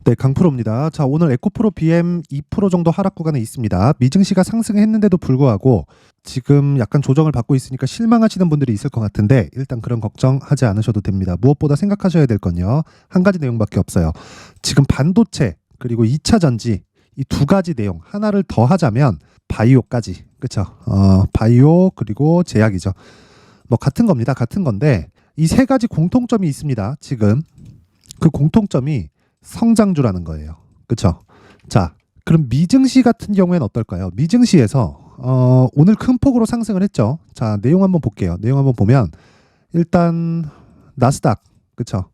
네, 강프로입니다. 자, 오늘 에코프로 BM 2% 정도 하락 구간에 있습니다. 미증시가 상승했는데도 불구하고 지금 약간 조정을 받고 있으니까 실망하시는 분들이 있을 것 같은데 일단 그런 걱정하지 않으셔도 됩니다. 무엇보다 생각하셔야 될 건요. 한 가지 내용밖에 없어요. 지금 반도체 그리고 2차 전지 이 두 가지 내용 하나를 더 하자면 바이오까지. 그렇죠? 바이오 그리고 제약이죠. 뭐 같은 겁니다. 같은 건데 이 세 가지 공통점이 있습니다. 지금 그 공통점이 성장주라는 거예요. 그렇죠? 자, 그럼 미증시 같은 경우에는 어떨까요? 미증시에서 오늘 큰 폭으로 상승을 했죠. 자, 내용 한번 볼게요. 내용 한번 보면 일단 나스닥, 그렇죠?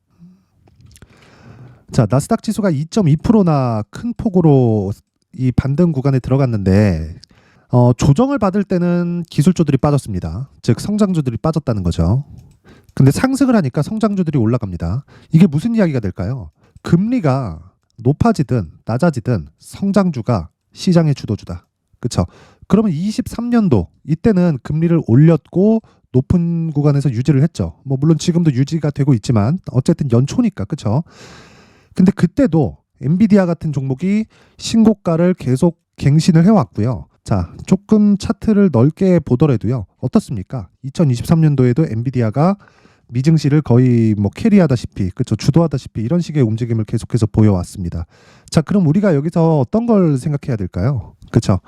자, 나스닥 지수가 2.2%나 큰 폭으로 이 반등 구간에 들어갔는데 조정을 받을 때는 기술주들이 빠졌습니다. 즉 성장주들이 빠졌다는 거죠. 근데 상승을 하니까 성장주들이 올라갑니다. 이게 무슨 이야기가 될까요? 금리가 높아지든 낮아지든 성장주가 시장의 주도주다. 그렇죠? 그러면 23년도 이때는 금리를 올렸고 높은 구간에서 유지를 했죠. 뭐 물론 지금도 유지가 되고 있지만 어쨌든 연초니까. 그렇죠? 근데 그때도 엔비디아 같은 종목이 신고가를 계속 갱신을 해왔고요. 자, 조금 차트를 넓게 보더라도요. 어떻습니까? 2023년도에도 엔비디아가 미증시를 거의 뭐 캐리하다시피, 그렇죠, 주도하다시피 이런 식의 움직임을 계속해서 보여왔습니다. 자, 그럼 우리가 여기서 어떤 걸 생각해야 될까요? 그렇죠?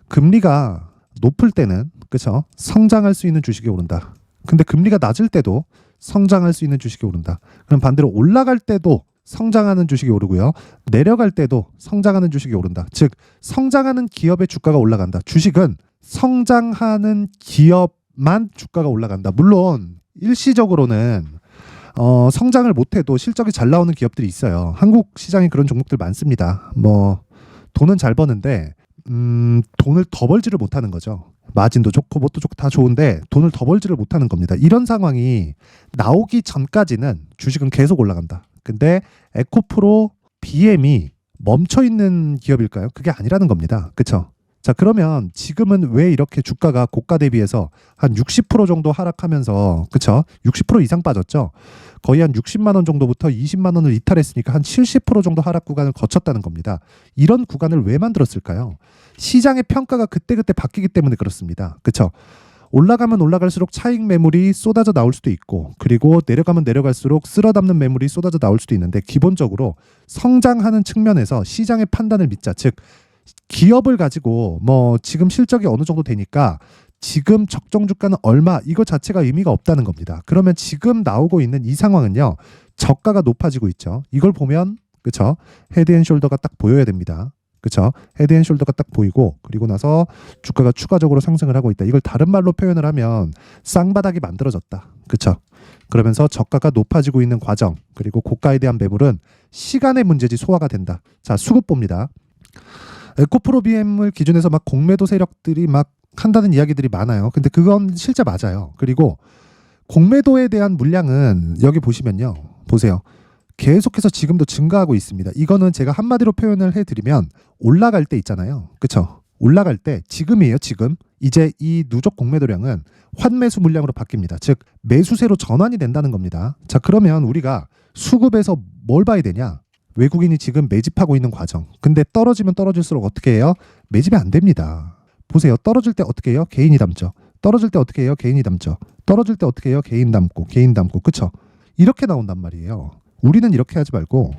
금리가 높을 때는, 그렇죠, 성장할 수 있는 주식이 오른다. 근데 금리가 낮을 때도 성장할 수 있는 주식이 오른다. 그럼 반대로 올라갈 때도 성장하는 주식이 오르고요. 내려갈 때도 성장하는 주식이 오른다. 즉 성장하는 기업의 주가가 올라간다. 주식은 성장하는 기업만 주가가 올라간다. 물론 일시적으로는 성장을 못해도 실적이 잘 나오는 기업들이 있어요. 한국 시장에 그런 종목들 많습니다. 뭐 돈은 잘 버는데 돈을 더 벌지를 못하는 거죠. 마진도 좋고 뭣도 좋고 다 좋은데 돈을 더 벌지를 못하는 겁니다. 이런 상황이 나오기 전까지는 주식은 계속 올라간다. 근데 에코프로 BM이 멈춰 있는 기업일까요? 그게 아니라는 겁니다. 그렇죠? 자, 그러면 지금은 왜 이렇게 주가가 고가 대비해서 한 60% 정도 하락하면서, 그쵸? 60% 이상 빠졌죠? 거의 한 60만 원 정도부터 20만 원을 이탈했으니까 한 70% 정도 하락 구간을 거쳤다는 겁니다. 이런 구간을 왜 만들었을까요? 시장의 평가가 그때그때 바뀌기 때문에 그렇습니다. 그쵸? 올라가면 올라갈수록 차익 매물이 쏟아져 나올 수도 있고, 그리고 내려가면 내려갈수록 쓸어담는 매물이 쏟아져 나올 수도 있는데, 기본적으로 성장하는 측면에서 시장의 판단을 믿자. 즉 기업을 가지고 뭐 지금 실적이 어느 정도 되니까 지금 적정 주가는 얼마, 이거 자체가 의미가 없다는 겁니다. 그러면 지금 나오고 있는 이 상황은요, 저가가 높아지고 있죠. 이걸 보면, 그쵸, 헤드앤숄더가 딱 보여야 됩니다. 그쵸, 헤드앤숄더가 딱 보이고, 그리고 나서 주가가 추가적으로 상승을 하고 있다. 이걸 다른 말로 표현을 하면 쌍바닥이 만들어졌다. 그쵸, 그러면서 저가가 높아지고 있는 과정, 그리고 고가에 대한 매물은 시간의 문제지 소화가 된다. 자, 수급 봅니다. 에코프로 BM을 기준해서 막 공매도 세력들이 막 한다는 이야기들이 많아요. 근데 그건 실제 맞아요. 그리고 공매도에 대한 물량은 여기 보시면요. 보세요. 계속해서 지금도 증가하고 있습니다. 이거는 제가 한마디로 표현을 해드리면 올라갈 때 있잖아요. 그쵸? 올라갈 때 지금이에요. 지금. 이제 이 누적 공매도량은 환매수 물량으로 바뀝니다. 즉 매수세로 전환이 된다는 겁니다. 자, 그러면 우리가 수급에서 뭘 봐야 되냐? 외국인이 지금 매집하고 있는 과정. 근데 떨어지면 떨어질수록 어떻게 해요? 매집이 안 됩니다. 보세요. 떨어질 때 어떻게 해요? 개인이 담죠. 떨어질 때 어떻게 해요? 개인이 담죠. 떨어질 때 어떻게 해요? 개인 담고, 개인 담고. 그쵸? 이렇게 나온단 말이에요. 우리는 이렇게 하지 말고,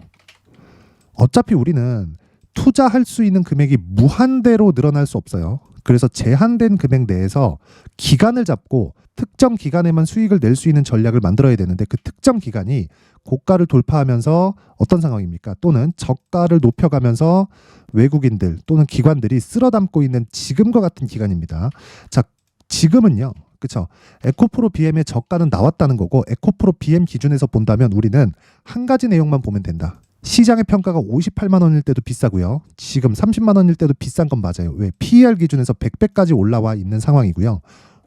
어차피 우리는 투자할 수 있는 금액이 무한대로 늘어날 수 없어요. 그래서 제한된 금액 내에서 기간을 잡고 특정 기간에만 수익을 낼 수 있는 전략을 만들어야 되는데, 그 특정 기간이 고가를 돌파하면서 어떤 상황입니까? 또는 저가를 높여가면서 외국인들 또는 기관들이 쓸어담고 있는 지금과 같은 기간입니다. 자, 지금은요. 그렇죠? 에코프로 BM의 저가는 나왔다는 거고, 에코프로 BM 기준에서 본다면 우리는 한 가지 내용만 보면 된다. 시장의 평가가 58만 원일 때도 비싸고요. 지금 30만 원일 때도 비싼 건 맞아요. 왜? PER 기준에서 100배까지 올라와 있는 상황이고요.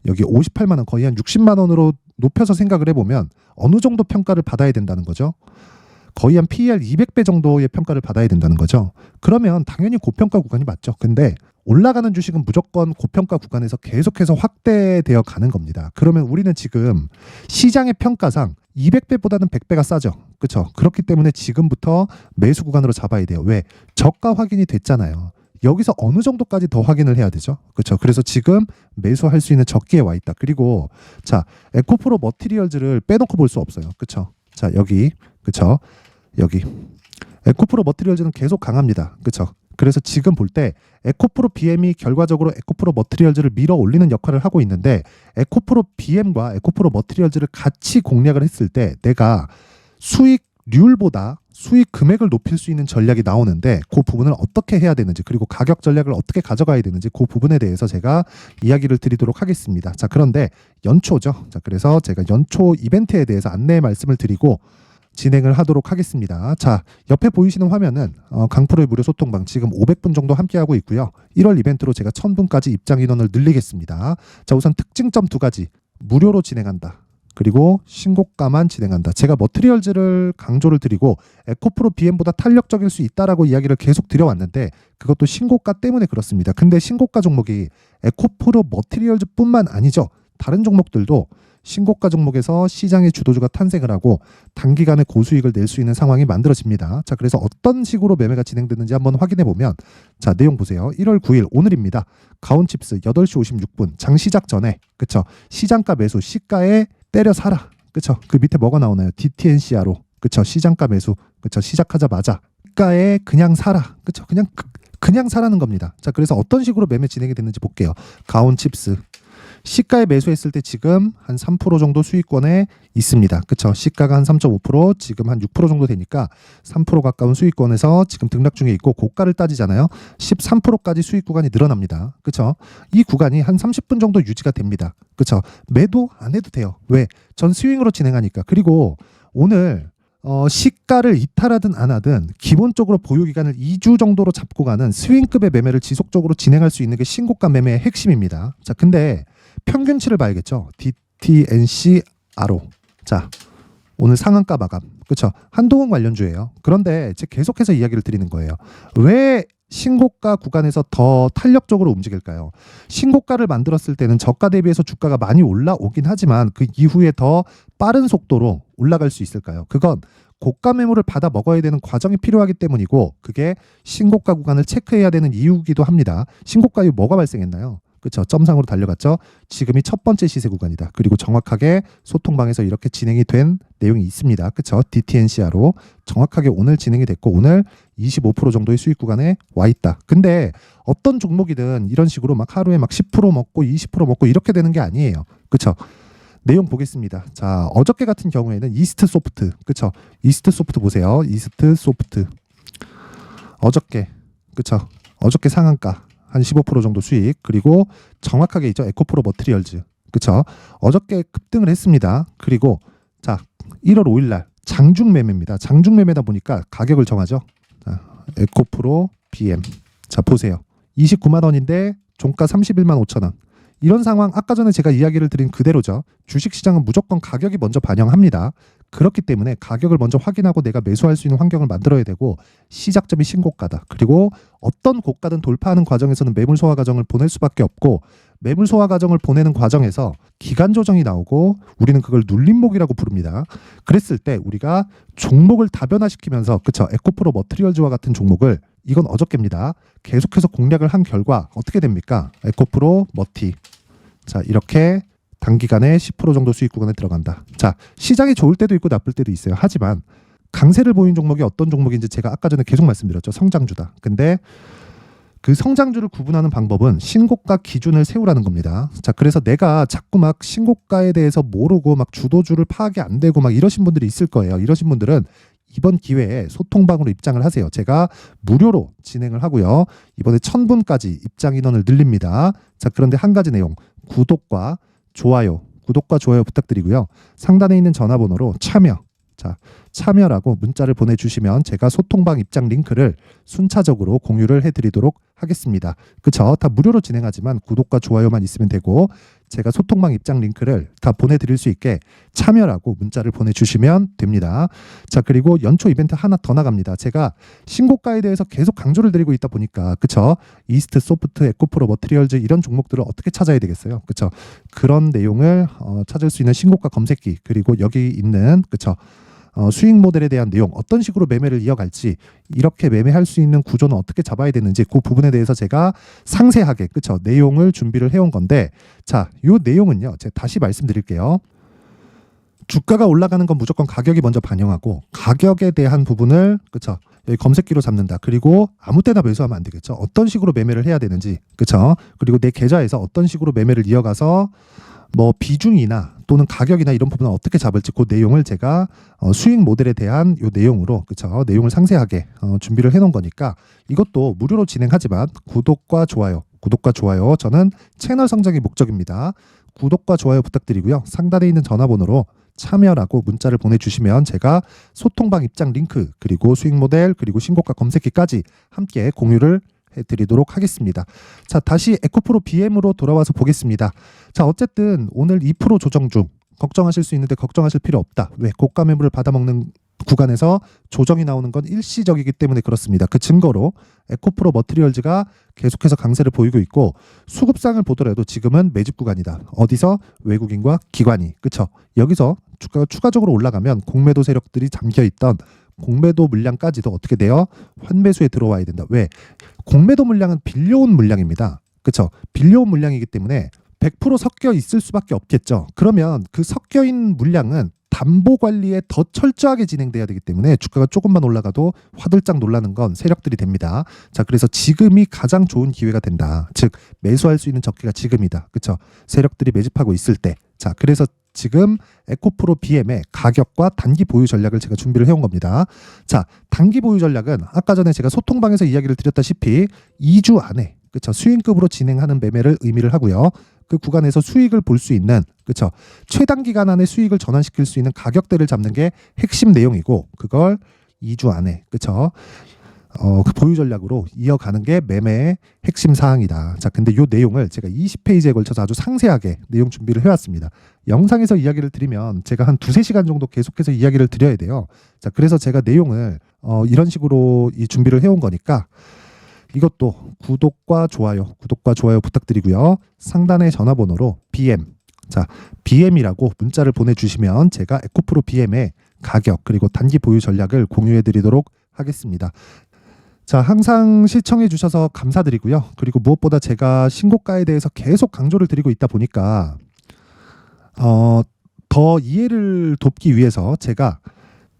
여기 58만 원, 거의 한 60만 원으로 높여서 생각을 해보면 어느 정도 평가를 받아야 된다는 거죠. 거의 한 PER 200배 정도의 평가를 받아야 된다는 거죠. 그러면 당연히 고평가 구간이 맞죠. 근데 올라가는 주식은 무조건 고평가 구간에서 계속해서 확대되어 가는 겁니다. 그러면 우리는 지금 시장의 평가상 200배보다는 100배가 싸죠. 그렇죠? 그렇기 때문에 지금부터 매수 구간으로 잡아야 돼요. 왜? 저가 확인이 됐잖아요. 여기서 어느 정도까지 더 확인을 해야 되죠. 그렇죠? 그래서 지금 매수할 수 있는 적기에 와 있다. 그리고 자, 에코프로 머티리얼즈를 빼놓고 볼 수 없어요. 그렇죠? 자, 여기 그렇죠? 여기 에코프로 머티리얼즈는 계속 강합니다. 그렇죠? 그래서 지금 볼 때 에코프로 BM이 결과적으로 에코프로 머티리얼즈를 밀어 올리는 역할을 하고 있는데, 에코프로 BM과 에코프로 머티리얼즈를 같이 공략을 했을 때 내가 수익률보다 수익 금액을 높일 수 있는 전략이 나오는데, 그 부분을 어떻게 해야 되는지, 그리고 가격 전략을 어떻게 가져가야 되는지, 그 부분에 대해서 제가 이야기를 드리도록 하겠습니다. 자, 그런데 연초죠. 자, 그래서 제가 연초 이벤트에 대해서 안내 말씀을 드리고 진행을 하도록 하겠습니다. 자, 옆에 보이시는 화면은 강프로의 무료 소통방 지금 500분 정도 함께하고 있고요. 1월 이벤트로 제가 1000분까지 입장 인원을 늘리겠습니다. 자, 우선 특징점 2가지. 무료로 진행한다. 그리고 신고가만 진행한다. 제가 머티리얼즈를 강조를 드리고 에코프로 BM보다 탄력적일 수 있다라고 이야기를 계속 드려왔는데, 그것도 신고가 때문에 그렇습니다. 근데 신고가 종목이 에코프로 머티리얼즈뿐만 아니죠. 다른 종목들도 신고가 종목에서 시장의 주도주가 탄생을 하고 단기간에 고수익을 낼 수 있는 상황이 만들어집니다. 자, 그래서 어떤 식으로 매매가 진행됐는지 한번 확인해 보면, 자, 내용 보세요. 1월 9일 오늘입니다. 가온칩스 8시 56분 장 시작 전에, 그쵸? 시장가 매수, 시가에 때려 사라. 그쵸? 그 밑에 뭐가 나오나요? DTNCR로. 그쵸? 시장가 매수. 그쵸? 시작하자마자 시가에 그냥 사라. 그쵸? 그냥 사라는 겁니다. 자, 그래서 어떤 식으로 매매 진행이 됐는지 볼게요. 가온칩스 시가에 매수했을 때 지금 한 3% 정도 수익권에 있습니다. 그쵸? 시가가 한 3.5%, 지금 한 6% 정도 되니까 3% 가까운 수익권에서 지금 등락 중에 있고, 고가를 따지잖아요. 13%까지 수익 구간이 늘어납니다. 그쵸? 이 구간이 한 30분 정도 유지가 됩니다. 그쵸? 매도 안 해도 돼요. 왜? 전 스윙으로 진행하니까. 그리고 오늘 시가를 이탈하든 안 하든 기본적으로 보유기간을 2주 정도로 잡고 가는 스윙급의 매매를 지속적으로 진행할 수 있는 게 신고가 매매의 핵심입니다. 자, 근데 평균치를 봐야겠죠. DTNCRO. 자, 오늘 상한가 마감. 그렇죠? 한동훈 관련주예요. 그런데 제가 계속해서 이야기를 드리는 거예요. 왜 신고가 구간에서 더 탄력적으로 움직일까요? 신고가를 만들었을 때는 저가 대비해서 주가가 많이 올라오긴 하지만 그 이후에 더 빠른 속도로 올라갈 수 있을까요? 그건 고가 매물을 받아 먹어야 되는 과정이 필요하기 때문이고, 그게 신고가 구간을 체크해야 되는 이유이기도 합니다. 신고가에 뭐가 발생했나요? 그렇죠. 점상으로 달려갔죠. 지금이 첫 번째 시세 구간이다. 그리고 정확하게 소통방에서 이렇게 진행이 된 내용이 있습니다. 그렇죠. DTNCR로 정확하게 오늘 진행이 됐고, 오늘 25% 정도의 수익 구간에 와 있다. 근데 어떤 종목이든 이런 식으로 막 하루에 막 10% 먹고 20% 먹고 이렇게 되는 게 아니에요. 그렇죠. 내용 보겠습니다. 자, 어저께 같은 경우에는 이스트 소프트. 그렇죠. 이스트 소프트 보세요. 이스트 소프트. 어저께. 그렇죠. 어저께 상한가 한 15% 정도 수익. 그리고 정확하게 있죠. 에코프로 머티리얼즈. 그쵸? 어저께 급등을 했습니다. 그리고 자, 1월 5일 날 장중 매매입니다. 장중 매매다 보니까 가격을 정하죠. 자, 에코프로 BM. 자, 보세요. 29만 원인데 종가 31만 5천 원. 이런 상황, 아까 전에 제가 이야기를 드린 그대로죠. 주식시장은 무조건 가격이 먼저 반영합니다. 그렇기 때문에 가격을 먼저 확인하고 내가 매수할 수 있는 환경을 만들어야 되고, 시작점이 신고가다. 그리고 어떤 고가든 돌파하는 과정에서는 매물 소화 과정을 보낼 수밖에 없고, 매물 소화 과정을 보내는 과정에서 기간 조정이 나오고, 우리는 그걸 눌림목이라고 부릅니다. 그랬을 때 우리가 종목을 다변화시키면서, 그쵸, 에코프로 머티리얼즈와 같은 종목을, 이건 어저께입니다, 계속해서 공략을 한 결과 어떻게 됩니까? 에코프로 머티. 자, 이렇게 단기간에 10% 정도 수익 구간에 들어간다. 자, 시장이 좋을 때도 있고 나쁠 때도 있어요. 하지만 강세를 보인 종목이 어떤 종목인지 제가 아까 전에 계속 말씀드렸죠. 성장주다. 근데 그 성장주를 구분하는 방법은 신고가 기준을 세우라는 겁니다. 자, 그래서 내가 자꾸 막 신고가에 대해서 모르고 막 주도주를 파악이 안 되고 막 이러신 분들이 있을 거예요. 이러신 분들은 이번 기회에 소통방으로 입장을 하세요. 제가 무료로 진행을 하고요. 이번에 1000분까지 입장 인원을 늘립니다. 자, 그런데 한 가지 내용. 구독과 좋아요 부탁드리고요. 상단에 있는 전화번호로 참여라고 문자를 보내주시면 제가 소통방 입장 링크를 순차적으로 공유를 해드리도록 하겠습니다. 그쵸? 다 무료로 진행하지만 구독과 좋아요만 있으면 되고, 제가 소통방 입장 링크를 다 보내드릴 수 있게 참여라고 문자를 보내주시면 됩니다. 자, 그리고 연초 이벤트 하나 더 나갑니다. 제가 신고가에 대해서 계속 강조를 드리고 있다 보니까, 그쵸? 이스트, 소프트, 에코프로, 머티리얼즈 이런 종목들을 어떻게 찾아야 되겠어요? 그쵸? 그런 내용을 찾을 수 있는 신고가 검색기, 그리고 여기 있는, 그쵸? 수익 모델에 대한 내용, 어떤 식으로 매매를 이어갈지, 이렇게 매매할 수 있는 구조는 어떻게 잡아야 되는지, 그 부분에 대해서 제가 상세하게, 그쵸? 내용을 준비를 해온 건데, 자, 요 내용은요, 제가 다시 말씀드릴게요. 주가가 올라가는 건 무조건 가격이 먼저 반영하고, 가격에 대한 부분을, 그쵸? 여기 검색기로 잡는다. 그리고 아무 때나 매수하면 안 되겠죠. 어떤 식으로 매매를 해야 되는지, 그쵸? 그리고 내 계좌에서 어떤 식으로 매매를 이어가서 뭐 비중이나 또는 가격이나 이런 부분을 어떻게 잡을지 그 내용을 제가 수익 모델에 대한 요 내용으로, 그쵸? 내용을 상세하게 준비를 해놓은 거니까 이것도 무료로 진행하지만 구독과 좋아요, 저는 채널 성장이 목적입니다. 구독과 좋아요 부탁드리고요. 상단에 있는 전화번호로 참여라고 문자를 보내주시면 제가 소통방 입장 링크, 그리고 수익 모델, 그리고 신고가 검색기까지 함께 공유를 해드리도록 하겠습니다. 자, 다시 에코프로 BM으로 돌아와서 보겠습니다. 자, 어쨌든 오늘 2% 조정 중 걱정하실 수 있는데 걱정하실 필요 없다. 왜? 고가 매물을 받아먹는 구간에서 조정이 나오는 건 일시적이기 때문에 그렇습니다. 그 증거로 에코프로 머티리얼즈가 계속해서 강세를 보이고 있고, 수급상을 보더라도 지금은 매집 구간이다. 어디서? 외국인과 기관이. 그쵸? 여기서 주가가 추가적으로 올라가면 공매도 세력들이 잠겨있던 공매도 물량까지도 어떻게 돼요? 환매수에 들어와야 된다. 왜? 공매도 물량은 빌려온 물량입니다. 그쵸? 빌려온 물량이기 때문에 100% 섞여 있을 수밖에 없겠죠. 그러면 그 섞여 있는 물량은 담보 관리에 더 철저하게 진행돼야 되기 때문에 주가가 조금만 올라가도 화들짝 놀라는 건 세력들이 됩니다. 자, 그래서 지금이 가장 좋은 기회가 된다. 즉, 매수할 수 있는 적기가 지금이다. 그쵸? 세력들이 매집하고 있을 때. 자, 그래서 지금 에코프로 BM의 가격과 단기 보유 전략을 제가 준비를 해온 겁니다. 자, 단기 보유 전략은 아까 전에 제가 소통방에서 이야기를 드렸다시피 2주 안에, 그쵸? 수익급으로 진행하는 매매를 의미를 하고요. 그 구간에서 수익을 볼 수 있는, 그쵸? 최단 기간 안에 수익을 전환시킬 수 있는 가격대를 잡는 게 핵심 내용이고, 그걸 2주 안에, 그쵸? 그 보유 전략으로 이어가는 게 매매의 핵심 사항이다. 자, 근데 이 내용을 제가 20페이지에 걸쳐서 아주 상세하게 내용 준비를 해왔습니다. 영상에서 이야기를 드리면 제가 한 2-3시간 정도 계속해서 이야기를 드려야 돼요. 자, 그래서 제가 내용을 이런 식으로 이 준비를 해온 거니까 이것도 구독과 좋아요 부탁드리고요. 상단의 전화번호로 BM, 자, BM이라고 문자를 보내주시면 제가 에코프로 BM의 가격, 그리고 단기 보유 전략을 공유해 드리도록 하겠습니다. 자, 항상 시청해 주셔서 감사드리고요. 그리고 무엇보다 제가 신고가에 대해서 계속 강조를 드리고 있다 보니까 더 이해를 돕기 위해서 제가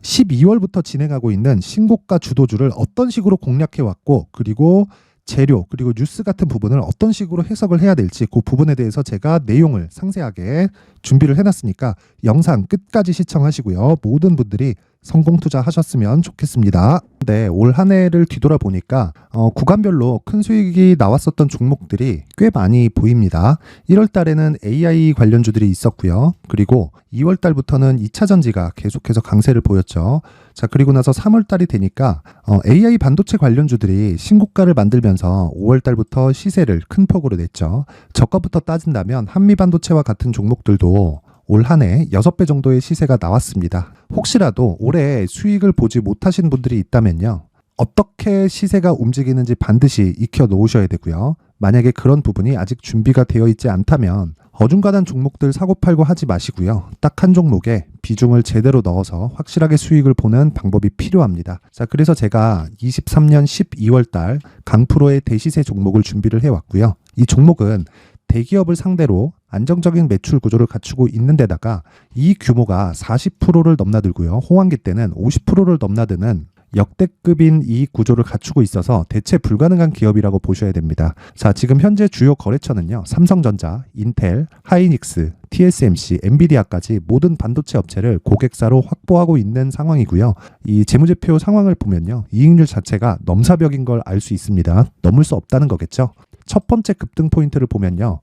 12월부터 진행하고 있는 신고가 주도주를 어떤 식으로 공략해 왔고, 그리고 재료, 그리고 뉴스 같은 부분을 어떤 식으로 해석을 해야 될지 그 부분에 대해서 제가 내용을 상세하게 준비를 해놨으니까 영상 끝까지 시청하시고요. 모든 분들이 성공 투자하셨으면 좋겠습니다. 네, 올 한 해를 뒤돌아보니까 구간별로 큰 수익이 나왔었던 종목들이 꽤 많이 보입니다. 1월 달에는 AI 관련주들이 있었고요. 그리고 2월 달부터는 2차 전지가 계속해서 강세를 보였죠. 자, 그리고 나서 3월 달이 되니까 AI 반도체 관련주들이 신고가를 만들면서 5월 달부터 시세를 큰 폭으로 냈죠. 저가부터 따진다면 한미 반도체와 같은 종목들도 올 한 해 6배 정도의 시세가 나왔습니다. 혹시라도 올해 수익을 보지 못하신 분들이 있다면요, 어떻게 시세가 움직이는지 반드시 익혀 놓으셔야 되고요. 만약에 그런 부분이 아직 준비가 되어 있지 않다면 어중간한 종목들 사고팔고 하지 마시고요. 딱 한 종목에 비중을 제대로 넣어서 확실하게 수익을 보는 방법이 필요합니다. 자, 그래서 제가 23년 12월 달 강프로의 대시세 종목을 준비를 해왔고요. 이 종목은 대기업을 상대로 안정적인 매출 구조를 갖추고 있는 데다가 이 규모가 40%를 넘나들고요. 호황기 때는 50%를 넘나드는 역대급인 이익 구조를 갖추고 있어서 대체 불가능한 기업이라고 보셔야 됩니다. 자, 지금 현재 주요 거래처는요, 삼성전자, 인텔, 하이닉스, TSMC, 엔비디아까지 모든 반도체 업체를 고객사로 확보하고 있는 상황이고요. 이 재무제표 상황을 보면요, 이익률 자체가 넘사벽인 걸 알 수 있습니다. 넘을 수 없다는 거겠죠. 첫 번째 급등 포인트를 보면요,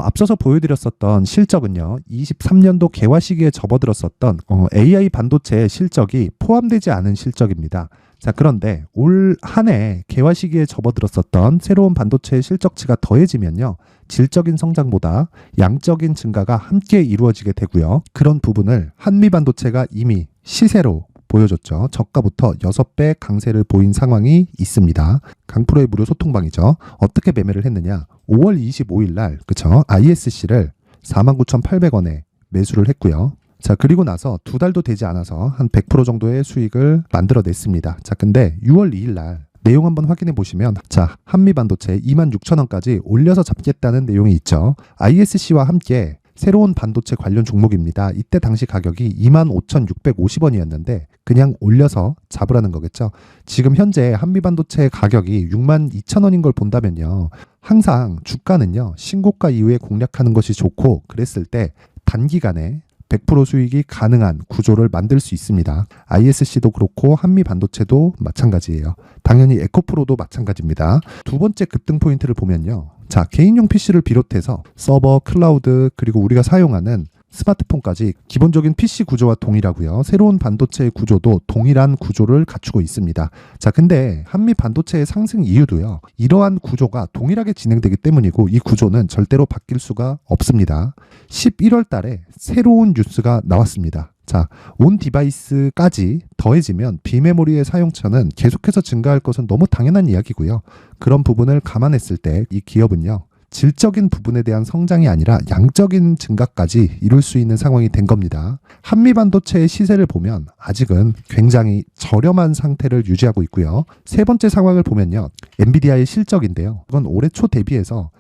앞서서 보여드렸었던 실적은요, 23년도 개화 시기에 접어들었었던 AI 반도체의 실적이 포함되지 않은 실적입니다. 자, 그런데 올 한 해 개화 시기에 접어들었었던 새로운 반도체의 실적치가 더해지면요. 질적인 성장보다 양적인 증가가 함께 이루어지게 되고요. 그런 부분을 한미반도체가 이미 시세로 보여줬죠. 저가부터 6배 강세를 보인 상황이 있습니다. 강프로의 무료 소통방이죠. 어떻게 매매를 했느냐. 5월 25일 날 그쵸? ISC를 49,800원에 매수를 했고요. 자, 그리고 나서 2달도 되지 않아서 한 100% 정도의 수익을 만들어냈습니다. 자, 근데 6월 2일 날 내용 한번 확인해 보시면 자, 한미반도체 26,000원까지 올려서 잡겠다는 내용이 있죠. ISC와 함께 새로운 반도체 관련 종목입니다. 이때 당시 가격이 25,650원이었는데 그냥 올려서 잡으라는 거겠죠. 지금 현재 한미반도체 가격이 62,000원인 걸 본다면요. 항상 주가는요. 신고가 이후에 공략하는 것이 좋고 그랬을 때 단기간에 100% 수익이 가능한 구조를 만들 수 있습니다. ISC도 그렇고 한미반도체도 마찬가지예요. 당연히 에코프로도 마찬가지입니다. 두 번째 급등 포인트를 보면요. 자, 개인용 PC를 비롯해서 서버, 클라우드, 그리고 우리가 사용하는 스마트폰까지 기본적인 PC 구조와 동일하고요. 새로운 반도체의 구조도 동일한 구조를 갖추고 있습니다. 자, 근데 한미 반도체의 상승 이유도요. 이러한 구조가 동일하게 진행되기 때문이고 이 구조는 절대로 바뀔 수가 없습니다. 11월 달에 새로운 뉴스가 나왔습니다. 자, 온 디바이스까지 더해지면 비메모리의 사용처는 계속해서 증가할 것은 너무 당연한 이야기고요. 그런 부분을 감안했을 때 이 기업은요. 질적인 부분에 대한 성장이 아니라 양적인 증가까지 이룰 수 있는 상황이 된 겁니다. 한미반도체의 시세를 보면 아직은 굉장히 저렴한 상태를 유지하고 있고요. 세 번째 상황을 보면요. 엔비디아의 실적인데요. 이건 올해 초 대비해서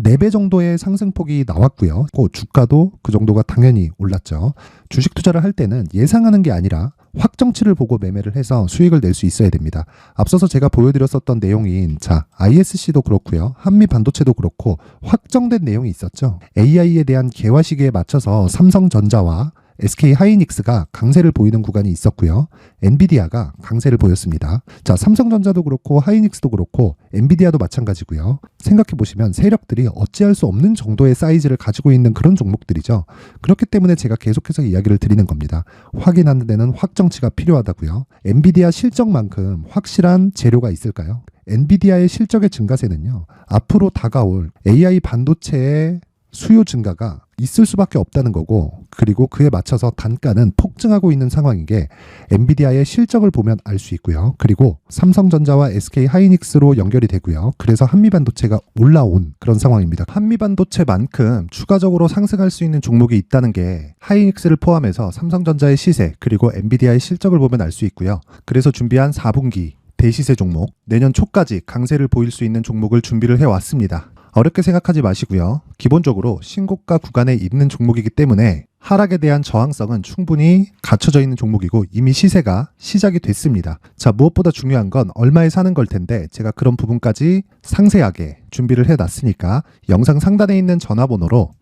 4배 정도의 상승폭이 나왔고요. 주가도 그 정도가 당연히 올랐죠. 주식 투자를 할 때는 예상하는 게 아니라 확정치를 보고 매매를 해서 수익을 낼 수 있어야 됩니다. 앞서서 제가 보여드렸었던 내용인 자, ISC도 그렇고요. 한미 반도체도 그렇고 확정된 내용이 있었죠. AI에 대한 개화 시기에 맞춰서 삼성전자와 SK 하이닉스가 강세를 보이는 구간이 있었고요. 엔비디아가 강세를 보였습니다. 자, 삼성전자도 그렇고 하이닉스도 그렇고 엔비디아도 마찬가지고요. 생각해 보시면 세력들이 어찌할 수 없는 정도의 사이즈를 가지고 있는 그런 종목들이죠. 그렇기 때문에 제가 계속해서 이야기를 드리는 겁니다. 확인하는 데는 확정치가 필요하다고요. 엔비디아 실적만큼 확실한 재료가 있을까요? 엔비디아의 실적의 증가세는요. 앞으로 다가올 AI 반도체의 수요 증가가 있을 수밖에 없다는 거고 그리고 그에 맞춰서 단가는 폭증하고 있는 상황인 게 엔비디아의 실적을 보면 알 수 있고요. 그리고 삼성전자와 SK 하이닉스로 연결이 되고요. 그래서 한미반도체가 올라온 그런 상황입니다. 한미반도체만큼 추가적으로 상승할 수 있는 종목이 있다는 게 하이닉스를 포함해서 삼성전자의 시세 그리고 엔비디아의 실적을 보면 알 수 있고요. 그래서 준비한 4분기 대시세 종목 내년 초까지 강세를 보일 수 있는 종목을 준비를 해왔습니다. 어렵게 생각하지 마시고요. 기본적으로 신고가 구간에 있는 종목이기 때문에 하락에 대한 저항성은 충분히 갖춰져 있는 종목이고 이미 시세가 시작이 됐습니다. 자, 무엇보다 중요한 건 얼마에 사는 걸 텐데 제가 그런 부분까지 상세하게 준비를 해놨으니까 영상 상단에 있는 전화번호로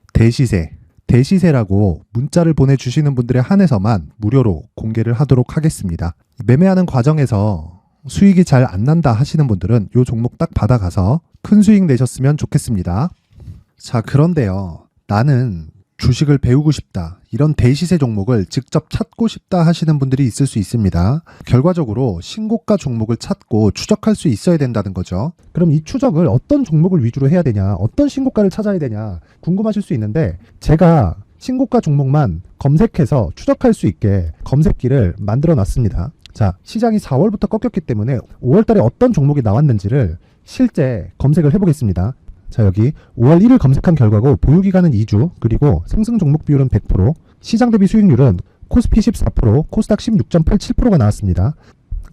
대시세라고 문자를 보내주시는 분들에 한해서만 무료로 공개를 하도록 하겠습니다. 매매하는 과정에서 수익이 잘 안 난다 하시는 분들은 이 종목 딱 받아가서 큰 수익 내셨으면 좋겠습니다. 자, 그런데요. 나는 주식을 배우고 싶다. 이런 대시세 종목을 직접 찾고 싶다 하시는 분들이 있을 수 있습니다. 결과적으로 신고가 종목을 찾고 추적할 수 있어야 된다는 거죠. 그럼 이 추적을 어떤 종목을 위주로 해야 되냐, 어떤 신고가를 찾아야 되냐 궁금하실 수 있는데 제가 신고가 종목만 검색해서 추적할 수 있게 검색기를 만들어 놨습니다. 자, 시장이 4월부터 꺾였기 때문에 5월 달에 어떤 종목이 나왔는지를 실제 검색을 해보겠습니다. 자, 여기 5월 1일 검색한 결과고 보유기간은 2주 그리고 상승 종목 비율은 100% 시장 대비 수익률은 코스피 14% 코스닥 16.87%가 나왔습니다.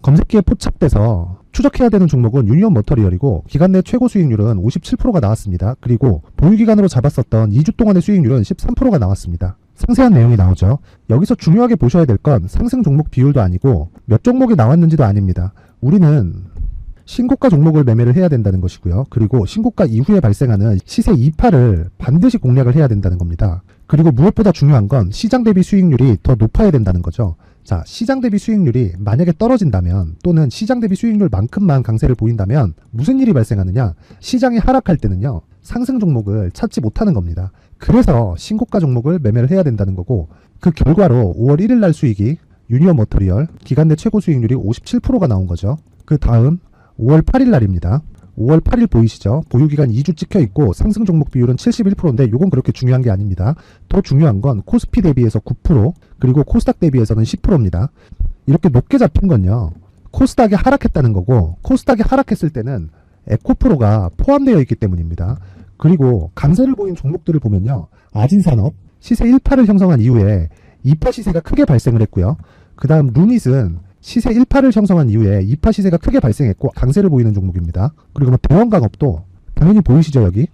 검색기에 포착돼서 추적해야 되는 종목은 유니온 머터리얼이고 기간 내 최고 수익률은 57%가 나왔습니다. 그리고 보유기간으로 잡았었던 2주 동안의 수익률은 13%가 나왔습니다. 상세한 내용이 나오죠. 여기서 중요하게 보셔야 될 건 상승 종목 비율도 아니고 몇 종목이 나왔는지도 아닙니다. 우리는 신고가 종목을 매매를 해야 된다는 것이고요. 그리고 신고가 이후에 발생하는 시세 이파를 반드시 공략을 해야 된다는 겁니다. 그리고 무엇보다 중요한 건 시장 대비 수익률이 더 높아야 된다는 거죠. 자, 시장 대비 수익률이 만약에 떨어진다면 또는 시장 대비 수익률만큼만 강세를 보인다면 무슨 일이 발생하느냐? 시장이 하락할 때는요. 상승 종목을 찾지 못하는 겁니다. 그래서 신고가 종목을 매매를 해야 된다는 거고 그 결과로 5월 1일 날 수익이 유니온 머터리얼 기간 내 최고 수익률이 57%가 나온 거죠. 그 다음 5월 8일 날입니다. 5월 8일 보이시죠? 보유기간 2주 찍혀 있고 상승 종목 비율은 71%인데 이건 그렇게 중요한 게 아닙니다. 더 중요한 건 코스피 대비해서 9% 그리고 코스닥 대비해서는 10%입니다. 이렇게 높게 잡힌 건요. 코스닥이 하락했다는 거고 코스닥이 하락했을 때는 에코프로가 포함되어 있기 때문입니다. 그리고 강세를 보인 종목들을 보면요. 아진산업 시세 1파를 형성한 이후에 2파 시세가 크게 발생을 했고요. 그 다음 루닛은 시세 1파를 형성한 이후에 2파 시세가 크게 발생했고 강세를 보이는 종목입니다. 그리고 대원강업도 당연히 보이시죠 여기?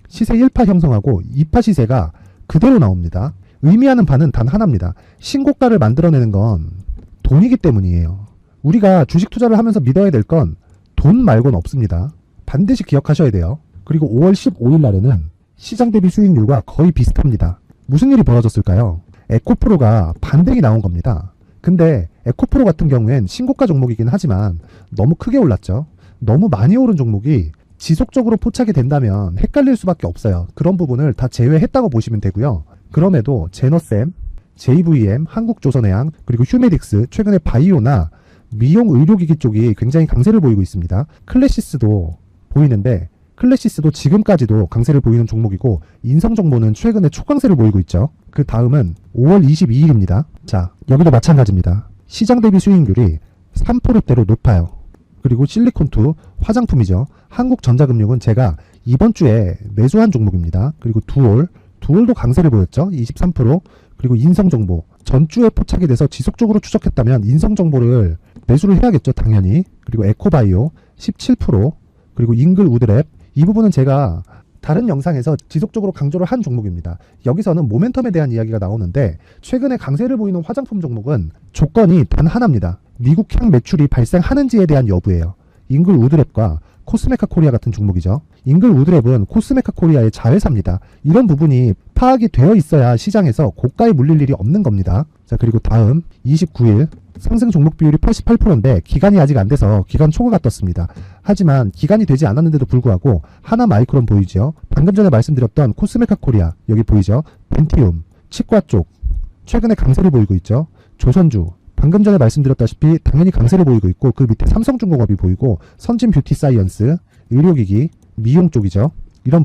시세 1파 형성하고 2파 시세가 그대로 나옵니다. 의미하는 바는 단 하나입니다. 신고가를 만들어내는 건 돈이기 때문이에요. 우리가 주식 투자를 하면서 믿어야 될 건 돈 말고는 없습니다. 반드시 기억하셔야 돼요. 그리고 5월 15일 날에는 시장 대비 수익률과 거의 비슷합니다. 무슨 일이 벌어졌을까요? 에코프로가 반등이 나온 겁니다. 근데 에코프로 같은 경우엔 신고가 종목이긴 하지만 너무 크게 올랐죠. 너무 많이 오른 종목이 지속적으로 포착이 된다면 헷갈릴 수밖에 없어요. 그런 부분을 다 제외했다고 보시면 되고요. 그럼에도 제너셈, JVM, 한국조선해양, 그리고 휴메딕스, 최근에 바이오나 미용 의료기기 쪽이 굉장히 강세를 보이고 있습니다. 클래시스도 보이는데 클래시스도 지금까지도 강세를 보이는 종목이고 인성정보는 최근에 초강세를 보이고 있죠. 그 다음은 5월 22일입니다. 자, 여기도 마찬가지입니다. 시장 대비 수익률이 3%대로 높아요. 그리고 실리콘2 화장품이죠. 한국전자금융은 제가 이번 주에 매수한 종목입니다. 그리고 두올도 강세를 보였죠. 23%. 그리고 인성정보 전주에 포착이 돼서 지속적으로 추적했다면 인성정보를 매수를 해야겠죠. 당연히. 그리고 에코바이오 17%. 그리고 잉글 우드랩 이 부분은 제가 다른 영상에서 지속적으로 강조를 한 종목입니다. 여기서는 모멘텀에 대한 이야기가 나오는데 최근에 강세를 보이는 화장품 종목은 조건이 단 하나입니다. 미국향 매출이 발생하는지에 대한 여부예요. 잉글 우드랩과 코스메카 코리아 같은 종목이죠. 잉글 우드랩은 코스메카 코리아의 자회사입니다. 이런 부분이 파악이 되어 있어야 시장에서 고가에 물릴 일이 없는 겁니다. 자, 그리고 다음 29일 상승 종목 비율이 88%인데 기간이 아직 안 돼서 기간 초과가 떴습니다. 하지만 기간이 되지 않았는데도 불구하고 하나 마이크론 보이죠. 방금 전에 말씀드렸던 코스메카 코리아 여기 보이죠. 벤티움 치과 쪽 최근에 강세를 보이고 있죠. 조선주 방금 전에 말씀드렸다시피 당연히 강세를 보이고 있고 그 밑에 삼성중공업이 보이고 선진 뷰티 사이언스 의료기기 미용 쪽이죠. 이런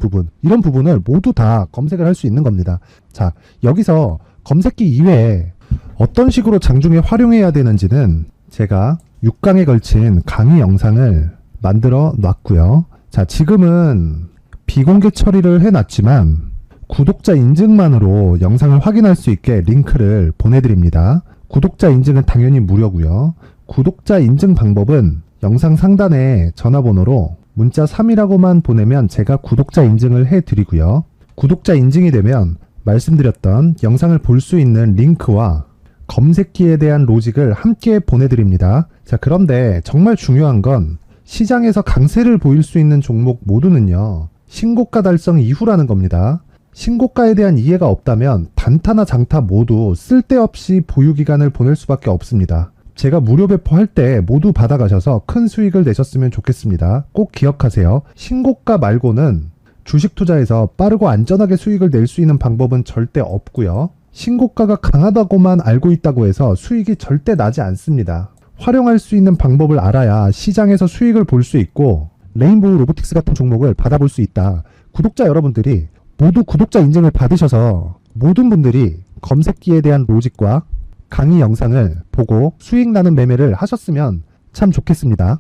부분을 모두 다 검색을 할 수 있는 겁니다. 자, 여기서 검색기 이외에 어떤 식으로 장중에 활용해야 되는지는 제가 6강에 걸친 강의 영상을 만들어 놨고요. 자, 지금은 비공개 처리를 해놨지만 구독자 인증만으로 영상을 확인할 수 있게 링크를 보내드립니다. 구독자 인증은 당연히 무료고요. 구독자 인증 방법은 영상 상단에 전화번호로 문자 3이라고만 보내면 제가 구독자 인증을 해드리고요. 구독자 인증이 되면 말씀드렸던 영상을 볼 수 있는 링크와 검색기에 대한 로직을 함께 보내드립니다. 자, 그런데 정말 중요한 건 시장에서 강세를 보일 수 있는 종목 모두는요. 신고가 달성 이후라는 겁니다. 신고가에 대한 이해가 없다면 단타나 장타 모두 쓸데없이 보유기간을 보낼 수밖에 없습니다. 제가 무료 배포할 때 모두 받아가셔서 큰 수익을 내셨으면 좋겠습니다. 꼭 기억하세요. 신고가 말고는 주식 투자에서 빠르고 안전하게 수익을 낼 수 있는 방법은 절대 없고요. 신고가가 강하다고만 알고 있다고 해서 수익이 절대 나지 않습니다. 활용할 수 있는 방법을 알아야 시장에서 수익을 볼 수 있고 레인보우 로보틱스 같은 종목을 받아볼 수 있다. 구독자 여러분들이 모두 구독자 인증을 받으셔서 모든 분들이 검색기에 대한 로직과 강의 영상을 보고 수익 나는 매매를 하셨으면 참 좋겠습니다.